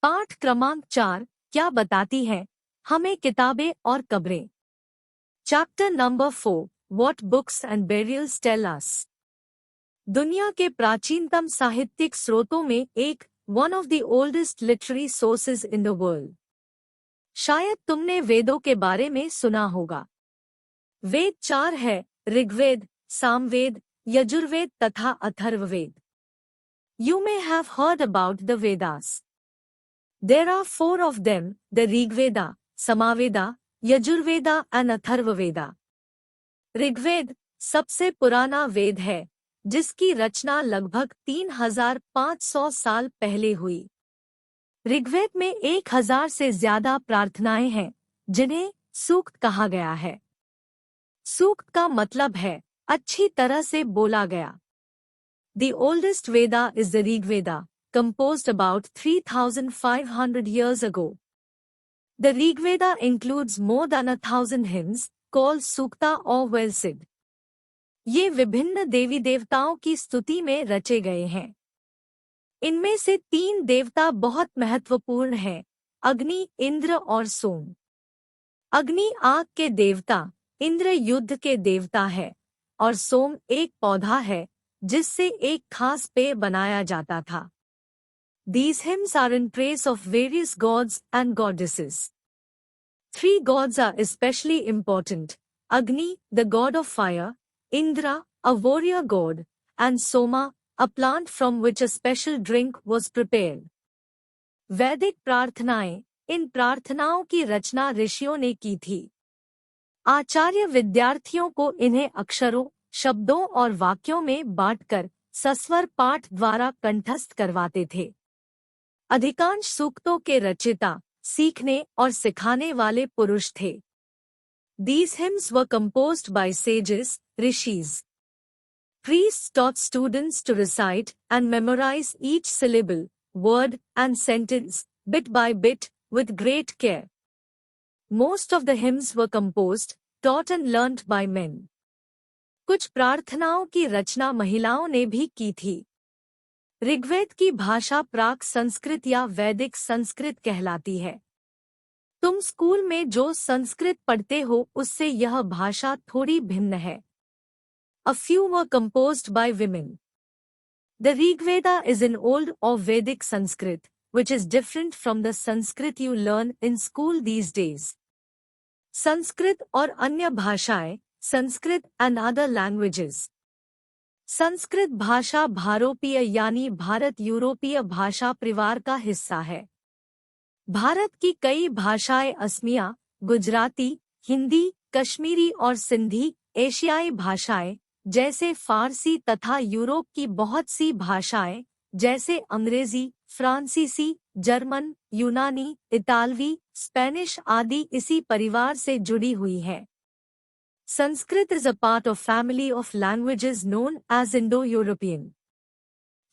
पाठ क्रमांक 4 क्या बताती है हमें किताबें और कब्रें। Chapter number 4 what books and burials tell us. दुनिया के प्राचीनतम साहित्यिक स्रोतों में एक one of the oldest literary sources in the world. शायद तुमने वेदों के बारे में सुना होगा। वेद 4 है, ऋग्वेद, सामवेद, यजुर्वेद तथा Atharvaveda. You may have heard about the Vedas. There are 4 of them, the Rigveda, Samaveda, Yajurveda and Atharvaveda. Rigveda सबसे पुराना वेद है, जिसकी रचना लगभग 3500 साल पहले हुई। ऋग्वेद में 1000 से ज्यादा प्रार्थनाएं हैं, जिन्हें सूक्त कहा गया है। सूक्त का मतलब है अच्छी तरह से बोला गया। The oldest Veda is the Rig Veda, composed about 3,500 years ago. The Rig Veda includes more than 1,000 hymns, called Sukta or Velsid. ये विभिन्न देवी देवताओं की स्तुति में रचे गए हैं। इनमें से 3 देवता बहुत महत्वपूर्ण हैं, अग्नि, इंद्र और सोम। अग्नि आग के देवता, इंद्र युद्ध के देवता है, और सोम एक पौधा है जिससे एक खास पेय बनाया जाता था। These hymns are in praise of various gods and goddesses. 3 gods are especially important: Agni, the god of fire; Indra, a warrior god; and Soma, a plant from which a special drink was prepared. वैदिक प्रार्थनाएं, इन प्रार्थनाओं की रचना ऋषियों ने की थी। आचार्य विद्यार्थियों को इन्हें अक्षरों, शब्दों और वाक्यों में बांटकर सस्वर पाठ द्वारा कंठस्थ करवाते थे। अधिकांश सूक्तों के रचयिता सीखने और सिखाने वाले पुरुष थे। These hymns were composed by sages, rishis. Priests taught students to recite and memorize each syllable, word and sentence, bit by bit, with great care. Most of the hymns were composed, taught and learnt by men. कुछ प्रार्थनाओं की रचना महिलाओं ने भी की थी। ऋग्वेद की भाषा प्राक संस्कृत या वैदिक संस्कृत कहलाती है। तुम स्कूल में जो संस्कृत पढ़ते हो उससे यह भाषा थोड़ी भिन्न है। A few were composed by women. The Rigveda is in old or Vedic Sanskrit, which is different from the Sanskrit you learn in school these days. Sanskrit और अन्य भाषाएं, Sanskrit and other languages. Sanskrit भाषा भारोपीय यानी भारत यूरोपीय भाषा परिवार का हिस्सा है। भारत की कई भाषाएं असमिया, गुजराती, हिंदी, कश्मीरी और सिंधी एशियाई भाषाएं जैसे फारसी तथा यूरोप की बहुत सी भाषाएं जैसे अंग्रेजी, फ्रांसीसी, जर्मन, यूनानी, इतालवी, स्पेनिश आदि इसी परिवार से जुड़ी हुई हैं। Sanskrit is a part of family of languages known as Indo-European.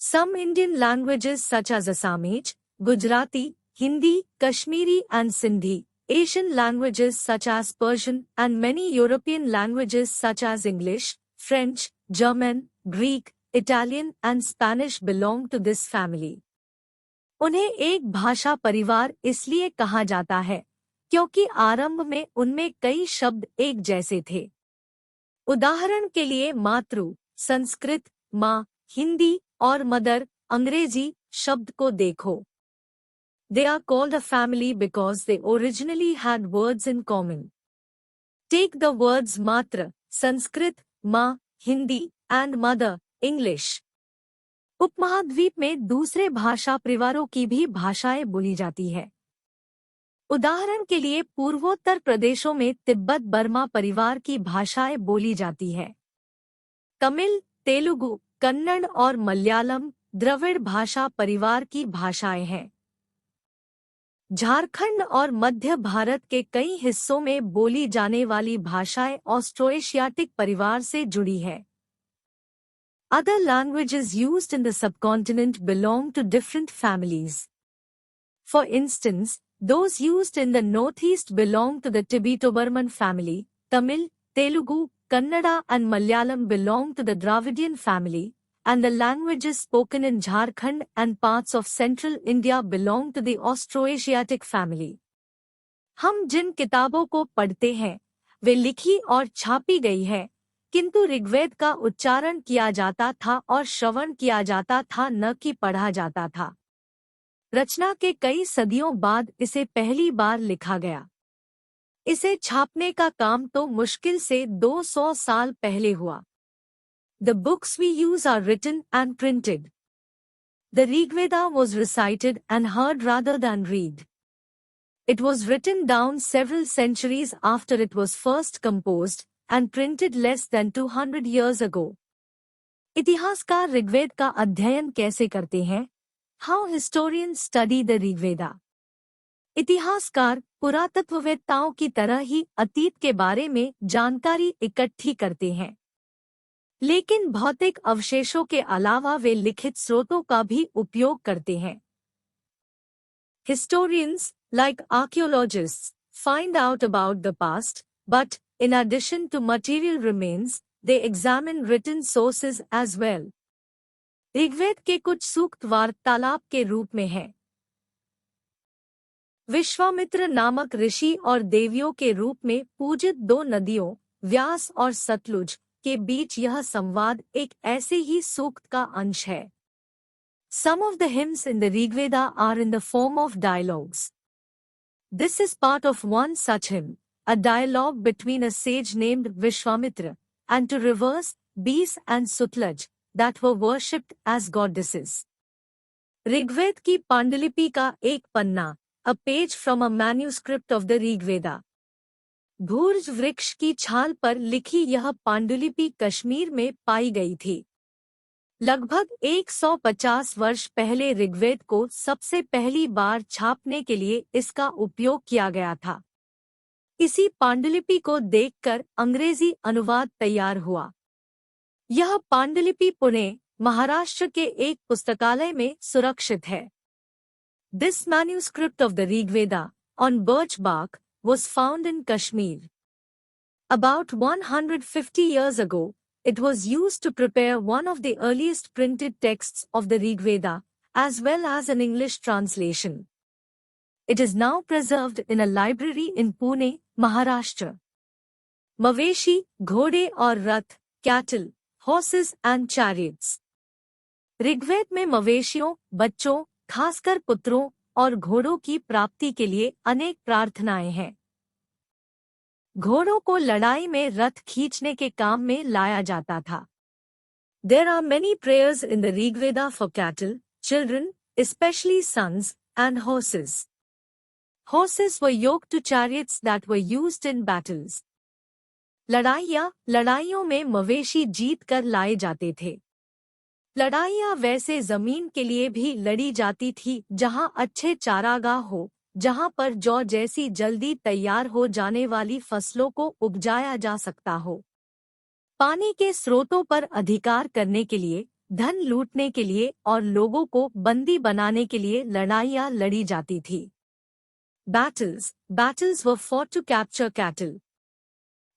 Some Indian languages such as Assamese, Gujarati, Hindi, Kashmiri and Sindhi, Asian languages such as Persian and many European languages such as English, French, German, Greek, Italian and Spanish belong to this family. उन्हें एक भाषा परिवार इसलिए कहा जाता है क्योंकि आरंभ में उनमें कई शब्द एक जैसे थे। उदाहरण के लिए मातृ संस्कृत, माँ हिंदी और मदर अंग्रेजी शब्द को देखो। They are called a family because they originally had words in common. Take the words मातृ संस्कृत, माँ हिंदी and mother English. उपमहाद्वीप में दूसरे भाषा परिवारों की भी भाषाएं बोली जाती है। उदाहरण के लिए पूर्वोत्तर प्रदेशों में तिब्बत बर्मा परिवार की भाषाएं बोली जाती है। तमिल, तेलुगु, कन्नड़ और मलयालम द्रविड़ भाषा परिवार की भाषाएं हैं। झारखंड और मध्य भारत के कई हिस्सों में बोली जाने वाली भाषाएं ऑस्ट्रोएशियाटिक परिवार से जुड़ी है। Other languages used in the subcontinent belong to different families. For instance, those used in the northeast belong to the Tibeto-Burman family. Tamil, Telugu, Kannada and Malayalam belong to the Dravidian family, and the languages spoken in Jharkhand and parts of central India belong to the Austroasiatic family. हम जिन किताबों को पढ़ते हैं वे लिखी और छापी गई है, किंतु ऋग्वेद का उच्चारण किया जाता था और श्रवण किया जाता था, न कि पढ़ा जाता था। रचना के कई सदियों बाद इसे पहली बार लिखा गया। इसे छापने का काम तो मुश्किल से 200 साल पहले हुआ। The books we use are written and printed. The Rigveda was recited and heard rather than read. It was written down several centuries after it was first composed and printed less than 200 years ago. इतिहासकार ऋग्वेद का अध्ययन कैसे करते हैं? How historians study the Rigveda. इतिहासकार पुरातत्ववेत्ताओं की तरह ही अतीत के बारे में जानकारी इकट्ठी करते हैं, लेकिन भौतिक अवशेषों के अलावा वे लिखित स्रोतों का भी उपयोग करते हैं। Historians, like archaeologists, find out about the past, but, in addition to material remains, they examine written sources as well. Rigveda के कुछ सूक्त वार्तालाप के रूप में हैं। विश्वामित्र नामक ऋषि और देवियों के रूप में पूजित दो नदियों, व्यास और सतलुज, के बीच यह संवाद एक ऐसे ही सूक्त का अंश है। Some of the hymns in the Rigveda are in the form of dialogues. This is part of one such hymn, a dialogue between a sage named Vishwamitra, and two rivers, Beas and Sutlej, that were worshipped as goddesses. Rigveda की पांडुलिपि का एक पन्ना, a page from a manuscript of the Rigveda. भूर्ज वृक्ष की छाल पर लिखी यह पांडुलिपि कश्मीर में पाई गई थी। लगभग 150 वर्ष पहले ऋग्वेद को सबसे पहली बार छापने के लिए इसका उपयोग किया गया था। इसी पांडुलिपि को देखकर अंग्रेजी अनुवाद तैयार हुआ। यह पांडुलिपि पुणे, महाराष्ट्र के एक पुस्तकालय में सुरक्षित है। This manuscript of the Rigveda, on birch bark, was found in Kashmir. About 150 years ago, it was used to prepare one of the earliest printed texts of the Rigveda, as well as an English translation. It is now preserved in a library in Pune, Maharashtra. मवेशी, घोड़े और रथ, cattle, horses and chariots. Rigveda में मवेशियों, बच्चों, खासकर पुत्रों और घोड़ों की प्राप्ति के लिए अनेक प्रार्थनाएं हैं। घोड़ों को लड़ाई में रथ खींचने के काम में लाया जाता था। There are many prayers in the Rigveda for cattle, children, especially sons, and horses. Horses were yoked to chariots that were used in battles. लड़ाइयों में मवेशी जीत कर लाए जाते थे। लड़ाइयाँ वैसे जमीन के लिए भी लड़ी जाती थी जहाँ अच्छे चारागाह हो, जहाँ पर जौ जैसी जल्दी तैयार हो जाने वाली फसलों को उपजाया जा सकता हो। पानी के स्रोतों पर अधिकार करने के लिए, धन लूटने के लिए और लोगों को बंदी बनाने के लिए लड़ाइयाँ लड़ी जाती थी। Battles were fought to capture cattle.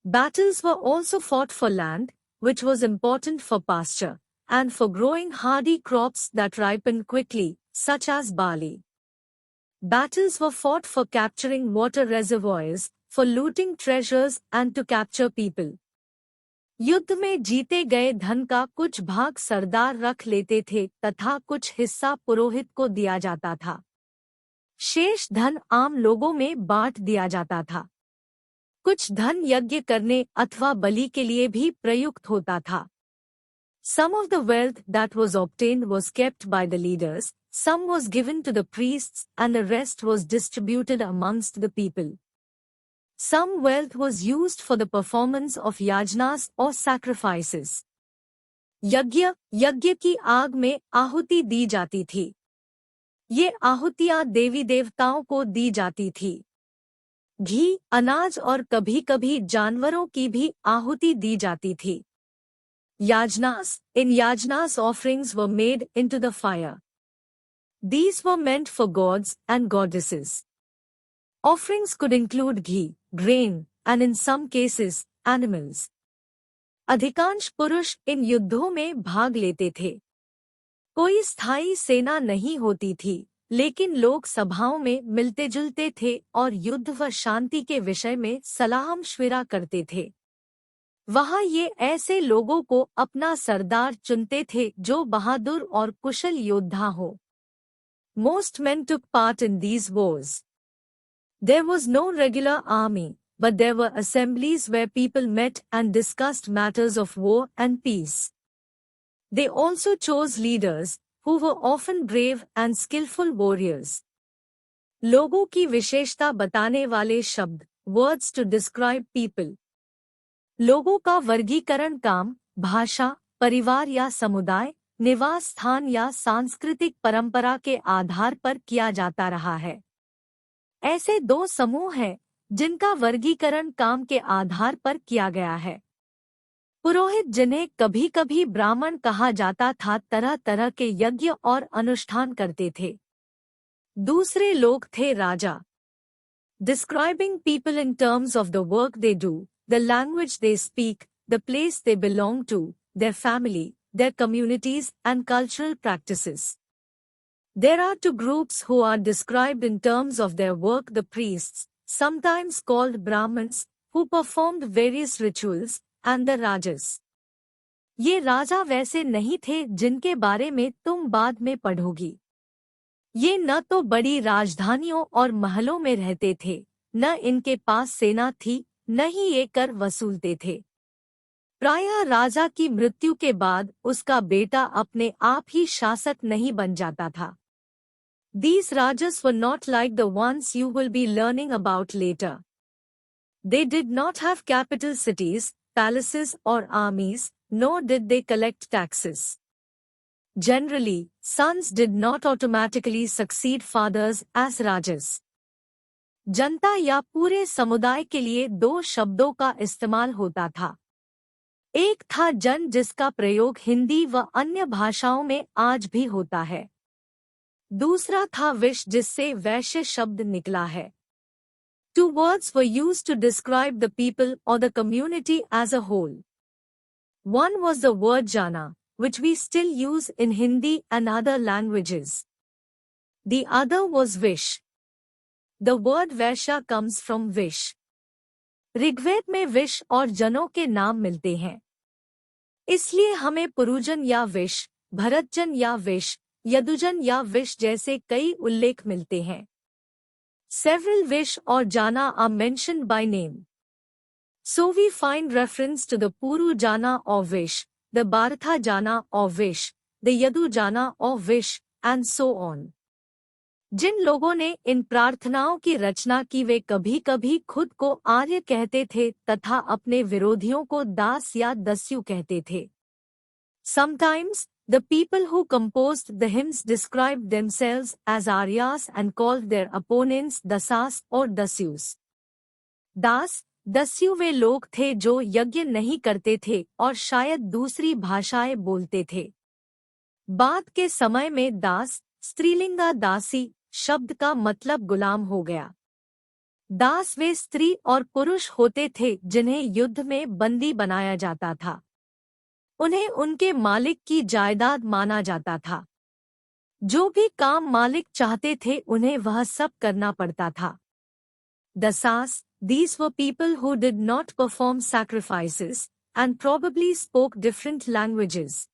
Battles were also fought for land, which was important for pasture, and for growing hardy crops that ripen quickly, such as barley. Battles were fought for capturing water reservoirs, for looting treasures and to capture people. युद्ध में जीते गए धन का कुछ भाग सरदार रख लेते थे तथा कुछ हिस्सा पुरोहित को दिया जाता था। शेष धन आम लोगों में बांट दिया जाता था। कुछ धन यज्ञ करने अथवा बलि के लिए भी प्रयुक्त होता था। Some of the wealth that was obtained was kept by the leaders, some was given to the priests, and the rest was distributed amongst the people. Some wealth was used for the performance of yajnas or sacrifices. यज्ञ की आग में आहुति दी जाती थी। ये आहुतियां देवी देवताओं को दी जाती थी। घी, अनाज और कभी-कभी जानवरों की भी आहुति दी जाती थी। In yajnas offerings were made into the fire. These were meant for gods and goddesses. Offerings could include ghee, grain, and in some cases, animals. अधिकांश पुरुष इन युद्धों में भाग लेते थे। कोई स्थायी सेना नहीं होती थी, लेकिन लोग सभाओं में मिलते जुलते थे और युद्ध व शांति के विषय में सलाह-मशविरा करते थे। वहाँ ये ऐसे लोगों को अपना सरदार चुनते थे जो बहादुर और कुशल योद्धा हो। Most men took part in these wars. There was no regular army, but there were assemblies where people met and discussed matters of war and peace. They also chose leaders, who were often brave and skillful warriors. लोगों की विशेषता बताने वाले शब्द, words to describe people. लोगों का वर्गीकरण काम, भाषा, परिवार या समुदाय, निवास स्थान या सांस्कृतिक परंपरा के आधार पर किया जाता रहा है। ऐसे दो समूह हैं जिनका वर्गीकरण काम के आधार पर किया गया है। पुरोहित, जिन्हें कभी कभी ब्राह्मण कहा जाता था, तरह तरह के यज्ञ और अनुष्ठान करते थे। दूसरे लोग थे राजा। Describing people in terms of the work they do, the language they speak, the place they belong to, their family, their communities and cultural practices. There are two groups who are described in terms of their work: the priests, sometimes called Brahmins, who performed various rituals, and the Rajas. ये राजा वैसे नहीं थे जिनके बारे में तुम बाद में पढ़ोगी। ये न तो बड़ी राजधानियों और महलों में रहते थे, न इनके पास सेना थी, न ही ये कर वसूलते थे। प्रायः राजा की मृत्यु के बाद उसका बेटा अपने आप ही शासक नहीं बन जाता था। These rajas were not like the ones you will be learning about later. They did not have capital cities, palaces or armies, nor did they collect taxes. Generally, sons did not automatically succeed fathers as rajas. जनता या पूरे समुदाय के लिए दो शब्दों का इस्तेमाल होता था। एक था जन, जिसका प्रयोग हिंदी व अन्य भाषाओं में आज भी होता है। दूसरा था विश, जिससे वैश्य शब्द निकला है। Two words were used to describe the people or the community as a whole. One was the word jana, which we still use in Hindi and other languages. The other was vish. The word Vysya comes from wish. Rigveda में wish और जनों के नाम मिलते हैं, इसलिए हमें पुरुजन या विश, भरतजन या विश, यदुजन या विश जैसे कई उल्लेख मिलते हैं। Several vish or jana are mentioned by name. So we find reference to the Puru jana or vish, the Bharatha jana or vish, the Yadu jana or vish, and so on. जिन लोगों ने इन प्रार्थनाओं की रचना की वे कभी कभी खुद को आर्य कहते थे तथा अपने विरोधियों को दास या दस्यु कहते थे। Sometimes, the people who composed the hymns described themselves as Aryas and called their opponents dasas or dasyus. दास, दस्यु वे लोग थे जो यज्ञ नहीं करते थे और शायद दूसरी भाषाएं बोलते थे। बाद के समय में दास, स्त्रीलिंगा दासी शब्द का मतलब गुलाम हो गया। दास वे स्त्री और पुरुष होते थे जिन्हें युद्ध में बंदी बनाया जाता था। उन्हें उनके मालिक की जायदाद माना जाता था। जो भी काम मालिक चाहते थे उन्हें वह सब करना पड़ता था। Dasas, these were people who did not perform sacrifices and probably spoke different languages.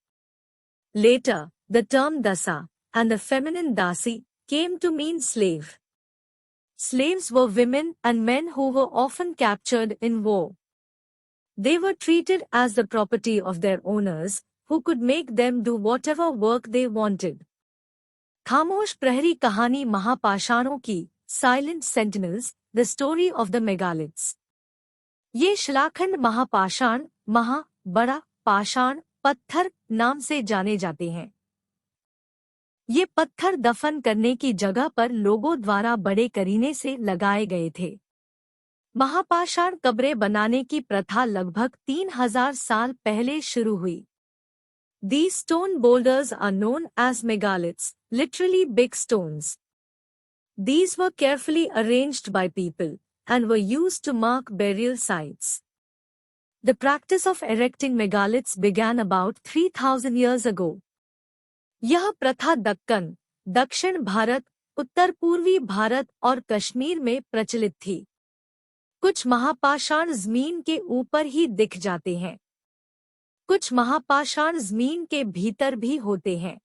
Later, the term dasa and the feminine dasi came to mean slave. Slaves were women and men who were often captured in war. They were treated as the property of their owners, who could make them do whatever work they wanted. खामोश प्रहरी कहानी महापाषाणों की, Silent Sentinels, the story of the megaliths. ये शिलाखंड महापाषाण, महा, बड़ा, पाषाण, पत्थर नाम से जाने जाते हैं। ये पत्थर दफन करने की जगह पर लोगों द्वारा बड़े करीने से लगाए गए थे। महापाषाण कब्रें बनाने की प्रथा लगभग 3000 साल पहले शुरू हुई। These stone boulders are known as megaliths, literally big stones. These were carefully arranged by people and were used to mark burial sites. The practice of erecting megaliths began about 3000 years ago. यह प्रथा दक्कन, दक्षिण भारत, उत्तर पूर्वी भारत और कश्मीर में प्रचलित थी। कुछ महापाषाण जमीन के ऊपर ही दिख जाते हैं, कुछ महापाषाण जमीन के भीतर भी होते हैं।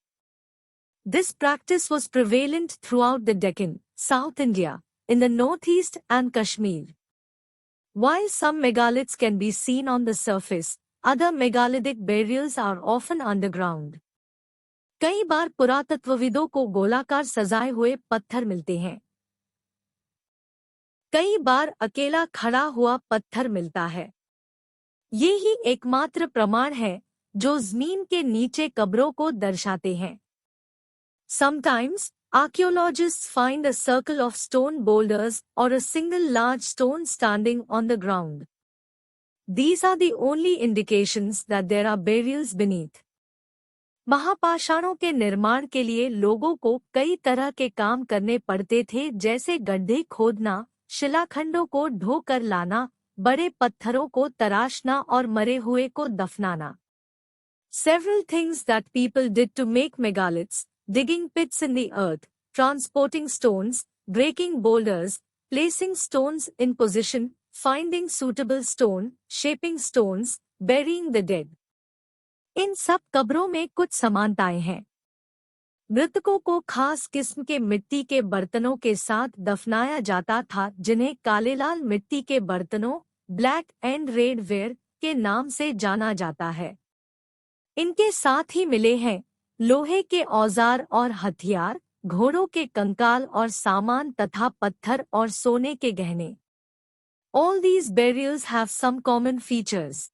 This practice was prevalent throughout the Deccan, South India, in the northeast and Kashmir. While some megaliths can be seen on the surface, other megalithic burials are often underground. कई बार पुरातत्वविदों को गोलाकार सजाए हुए पत्थर मिलते हैं, कई बार अकेला खड़ा हुआ पत्थर मिलता है। ये ही एकमात्र प्रमाण है जो जमीन के नीचे कब्रों को दर्शाते हैं। Sometimes, archaeologists find a circle of stone boulders or a single large stone standing on the ground. These are the only indications that there are burials beneath. महापाषाणों के निर्माण के लिए लोगों को कई तरह के काम करने पड़ते थे, जैसे गड्ढे खोदना, शिलाखंडों को ढोकर लाना, बड़े पत्थरों को तराशना और मरे हुए को दफनाना। Several things that people did to make megaliths: digging pits in the earth, transporting stones, breaking boulders, placing stones in position, finding suitable stone, shaping stones, burying the dead. इन सब कब्रों में कुछ समानताएं हैं। मृतकों को खास किस्म के मिट्टी के बर्तनों के साथ दफनाया जाता था, जिन्हें काले लाल मिट्टी के बर्तनों, ब्लैक एंड रेड वेयर के नाम से जाना जाता है। इनके साथ ही मिले हैं लोहे के औजार और हथियार, घोड़ों के कंकाल और सामान तथा पत्थर और सोने के गहने। All these burials have some common features.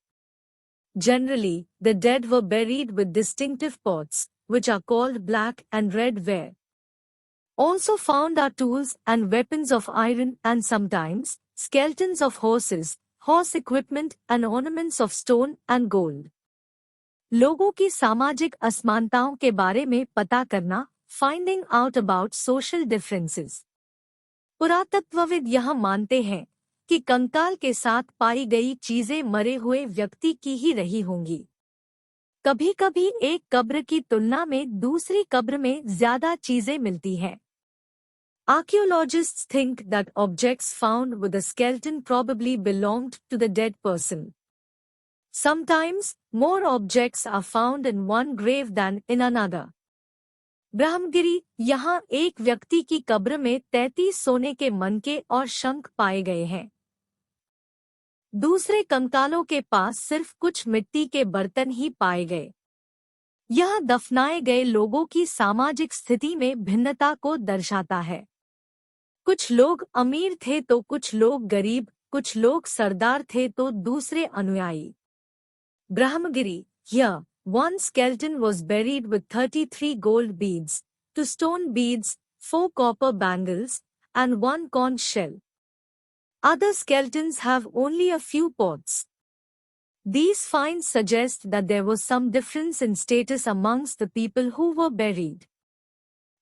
Generally, the dead were buried with distinctive pots, which are called black and red ware. Also found are tools and weapons of iron and sometimes skeletons of horses, horse equipment and ornaments of stone and gold. लोगों की सामाजिक असमानताओं के बारे में पता करना, finding out about social differences. पुरातत्वविद यह मानते हैं कि कंकाल के साथ पाई गई चीजें मरे हुए व्यक्ति की ही रही होंगी। कभी-कभी एक कब्र की तुलना में दूसरी कब्र में ज्यादा चीजें मिलती हैं। Archaeologists think that objects found with a skeleton probably belonged to the dead person. Sometimes, more objects are found in one grave than in another. Brahmagiri, यहाँ एक व्यक्ति की कब्र में 33 सोने के मनके और शंख पाए गए हैं। दूसरे कंकालों के पास सिर्फ कुछ मिट्टी के बर्तन ही पाए गए। यह दफनाए गए लोगों की सामाजिक स्थिति में भिन्नता को दर्शाता है। कुछ लोग अमीर थे तो कुछ लोग गरीब, कुछ लोग सरदार थे तो दूसरे अनुयायी। Brahmagiri, here, one skeleton was buried with 33 gold beads, 2 stone beads, 4 copper bangles, and 1 conch shell. Other skeletons have only a few pots. These finds suggest that there was some difference in status amongst the people who were buried.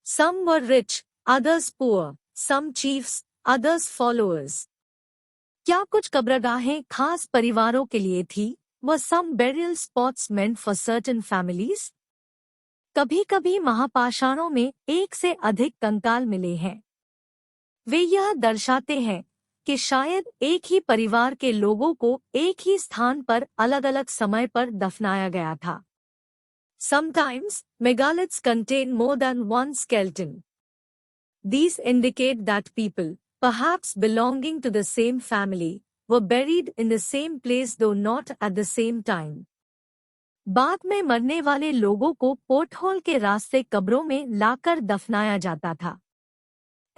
Some were rich, others poor, some chiefs, others followers. क्या कुछ कब्रगाहें खास परिवारों के लिए थी? Were some burial spots meant for certain families? कभी-कभी महापाषाणों में एक से अधिक कंकाल मिले हैं। वे यह दर्शाते हैं कि शायद एक ही परिवार के लोगों को एक ही स्थान पर अलग-अलग समय पर दफनाया गया था। Sometimes, megaliths contain more than one skeleton. These indicate that people, perhaps belonging to the same family, were buried in the same place though not at the same time. बाद में मरने वाले लोगों को पोर्टहोल के रास्ते कब्रों में लाकर दफनाया जाता था।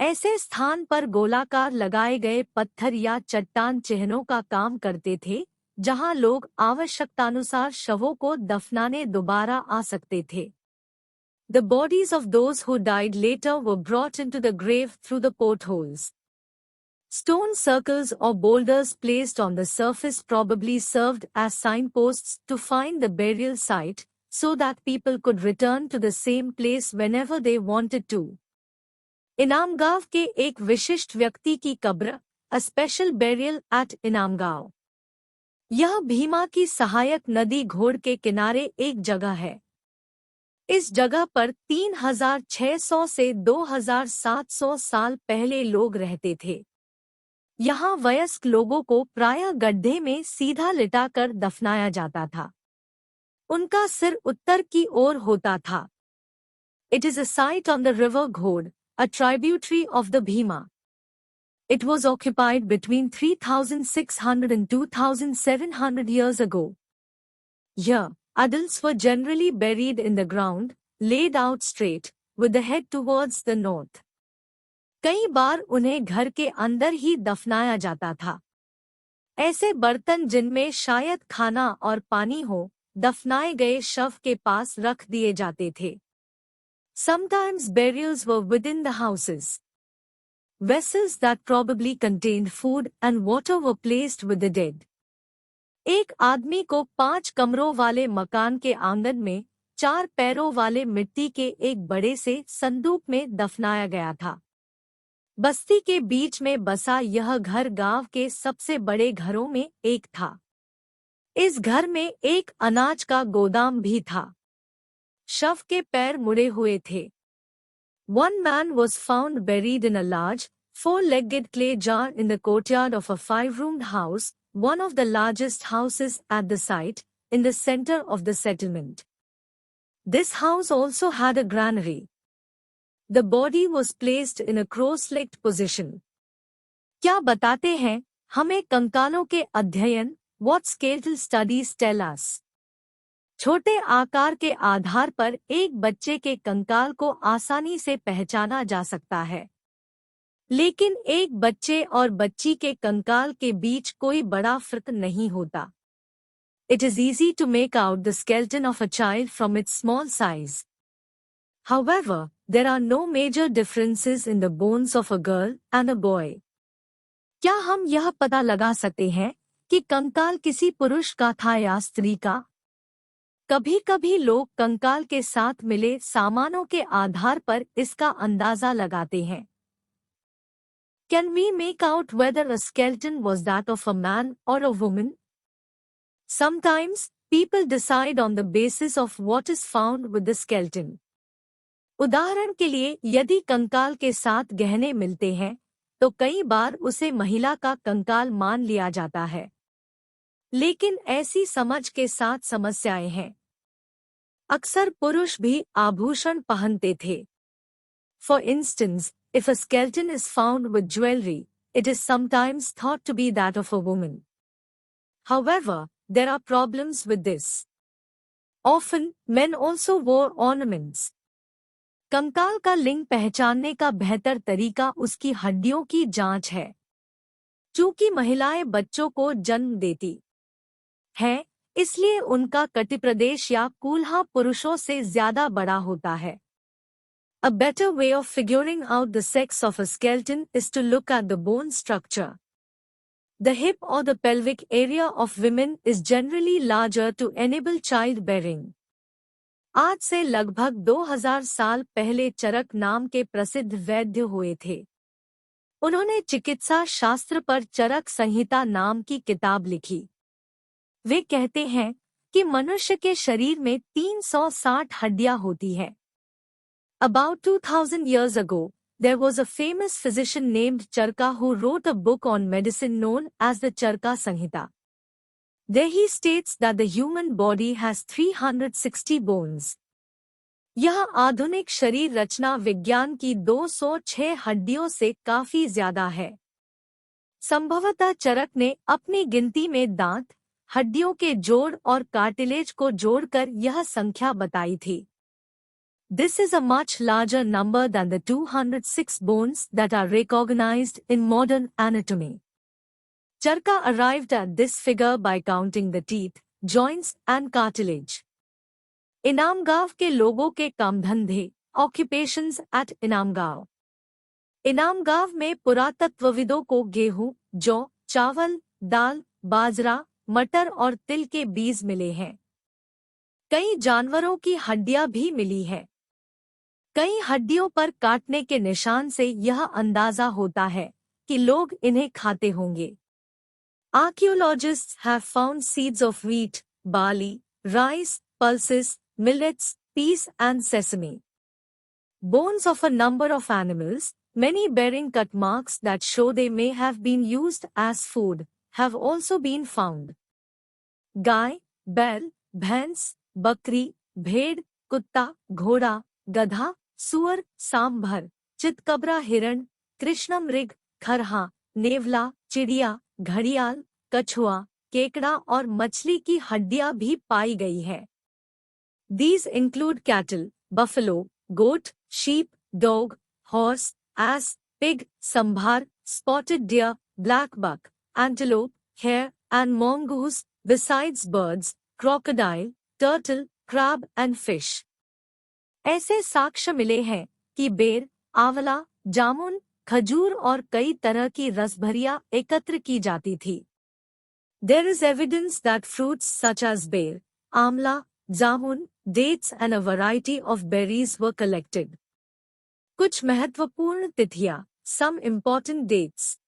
ऐसे स्थान पर गोलाकार लगाए गए पत्थर या चट्टान चिन्हों का काम करते थे, जहां लोग आवश्यकतानुसार शवों को दफनाने दोबारा आ सकते थे। The bodies of those who died later were brought into the grave through the portholes. Stone circles or boulders placed on the surface probably served as signposts to find the burial site, so that people could return to the same place whenever they wanted to. Inamgaon के एक विशिष्ट व्यक्ति की कब्र, a special burial at Inamgaon. यह भीमा की सहायक नदी घोड़ के किनारे एक जगह है। इस जगह पर 3600 से 2700 साल पहले लोग रहते थे। यहाँ वयस्क लोगों को प्रायः गड्ढे में सीधा लिटाकर दफनाया जाता था। उनका सिर उत्तर की ओर होता था। It is a site on the river Ghod, a tributary of the Bhima. It was occupied between 3600 and 2700 years ago. Here, adults were generally buried in the ground, laid out straight, with the head towards the north. कई बार उन्हें घर के अंदर ही दफनाया जाता था। ऐसे बर्तन जिनमें शायद खाना और पानी हो, दफनाए गए शव के पास रख दिए जाते थे। Sometimes burials were within the houses. Vessels that probably contained food and water were placed with the dead. एक आदमी को 5 कमरों वाले मकान के आंगन में 4 पैरों वाले मिट्टी के एक बड़े से संदूक में दफनाया गया था। बस्ती के बीच में बसा यह घर गांव के सबसे बड़े घरों में एक था। इस घर में एक अनाज का गोदाम भी था। शव के पैर मुड़े हुए थे। One man was found buried in a large, 4-legged clay jar in the courtyard of a 5-roomed house, one of the largest houses at the site, in the center of the settlement. This house also had a granary. The body was placed in a cross-legged position. क्या बताते हैं हमें कंकालों के अध्ययन? What skeletal studies tell us? छोटे आकार के आधार पर एक बच्चे के कंकाल को आसानी से पहचाना जा सकता है, लेकिन एक बच्चे और बच्ची के कंकाल के बीच कोई बड़ा फर्क नहीं होता। It is easy to make out the skeleton of a child from its small size. However, there are no major differences in the bones of a girl and a boy. क्या हम यह पता लगा सकते हैं कि कंकाल किसी पुरुष का था या स्त्री का? कभी कभी लोग कंकाल के साथ मिले सामानों के आधार पर इसका अंदाजा लगाते हैं। Can we make out whether a skeleton was that of a man or a woman? Sometimes, people decide on the basis of what is found with the skeleton. उदाहरण के लिए यदि कंकाल के साथ गहने मिलते हैं, तो कई बार उसे महिला का कंकाल मान लिया जाता है। लेकिन ऐसी समझ के साथ समस्याएं हैं। अक्सर पुरुष भी आभूषण पहनते थे। For instance, if a skeleton is found with jewelry, it is sometimes thought to be that of a woman. However, there are problems with this. Often, men also wore ornaments. कंकाल का लिंग पहचानने का बेहतर तरीका उसकी हड्डियों की जांच है। चूंकि महिलाएं बच्चों को जन्म देती हैं, इसलिए उनका कटिप्रदेश या कूल्हा पुरुषों से ज्यादा बड़ा होता है। A better way of figuring out the sex of a skeleton is to look at the bone structure. The hip or the pelvic area of women is generally larger to enable childbearing. आज से लगभग 2000 साल पहले चरक नाम के प्रसिद्ध वैद्य हुए थे। उन्होंने चिकित्सा शास्त्र पर चरक संहिता नाम की किताब लिखी। वे कहते हैं कि मनुष्य के शरीर में 360 हड्डियां होती हैं। About 2000 years ago, there was a famous physician named Charka who wrote a book on medicine known as the Charka Sanhita. There he states that the human body has 360 bones. यह आधुनिक शरीर रचना विज्ञान की 206 हड्डियों से काफी ज्यादा है। संभवतः चरक ने अपनी गिनती में दांत, हड्डियों के जोड़ और कार्टिलेज को जोड़कर यह संख्या बताई थी। This is a much larger number than the 206 bones that are recognized in modern anatomy. Charka arrived at this figure by counting the teeth, joints and cartilage. Inamgaon के लोगों के कामधंधे, occupations at इनामगांव। इनामगांव में पुरातत्वविदों को गेहूं, जौ, चावल, दाल, बाजरा, मटर और तिल के बीज मिले हैं। कई जानवरों की हड्डियां भी मिली है। कई हड्डियों पर काटने के निशान से यह अंदाजा होता है कि लोग इन्हें खाते होंगे। Archaeologists have found seeds of wheat, barley, rice, pulses, millets, peas and sesame. Bones of a number of animals, many bearing cut marks that show they may have been used as food, have also been found. गाय, बैल, भैंस, बकरी, भेड़, कुत्ता, घोड़ा, गधा, सुअर, सांभर, चितकबरा हिरण, कृष्णमृग, खरहा, नेवला, चिड़िया, घड़ियाल, कछुआ, केकड़ा और मछली की हड्डियां भी पाई गई है. These include cattle, buffalo, goat, sheep, dog, horse, ass, pig, sambhar, spotted deer, black buck, antelope, hare, and mongoose, besides birds, crocodile, turtle, crab and fish. ऐसे साक्ष्य मिले हैं कि बेर, आंवला, जामुन, खजूर और कई तरह की रसभरियां एकत्र की जाती थी. There is evidence that fruits such as bear, amla, jamun, dates and a variety of berries were collected. कुछ महत्वपूर्ण तिथियां, some important dates.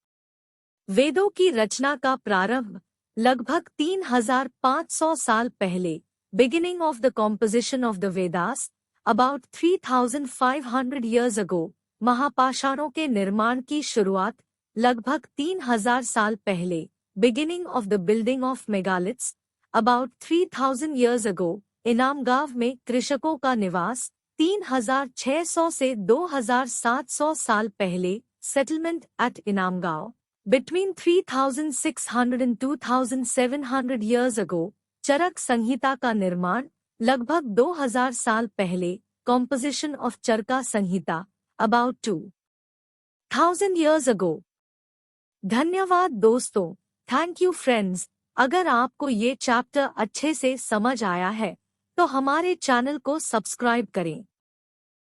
वेदों की रचना का प्रारंभ लगभग 3500 साल पहले, beginning of the composition of the Vedas, about 3500 years ago, महापाषाणों के निर्माण की शुरुआत लगभग 3000 साल पहले, beginning of the building of megaliths, about 3000 years ago, इनाम गांव में कृषकों का निवास 3600 से 2700 साल पहले, settlement at इनाम गांव, between 3600 and 2700 years ago, चरक संहिता का निर्माण लगभग 2000 साल पहले, composition of Charka Samhita, about 2000 years ago. धन्यवाद दोस्तों, थैंक यू फ्रेंड्स. अगर आपको ये चैप्टर अच्छे से समझ आया है तो हमारे चैनल को सब्सक्राइब करें.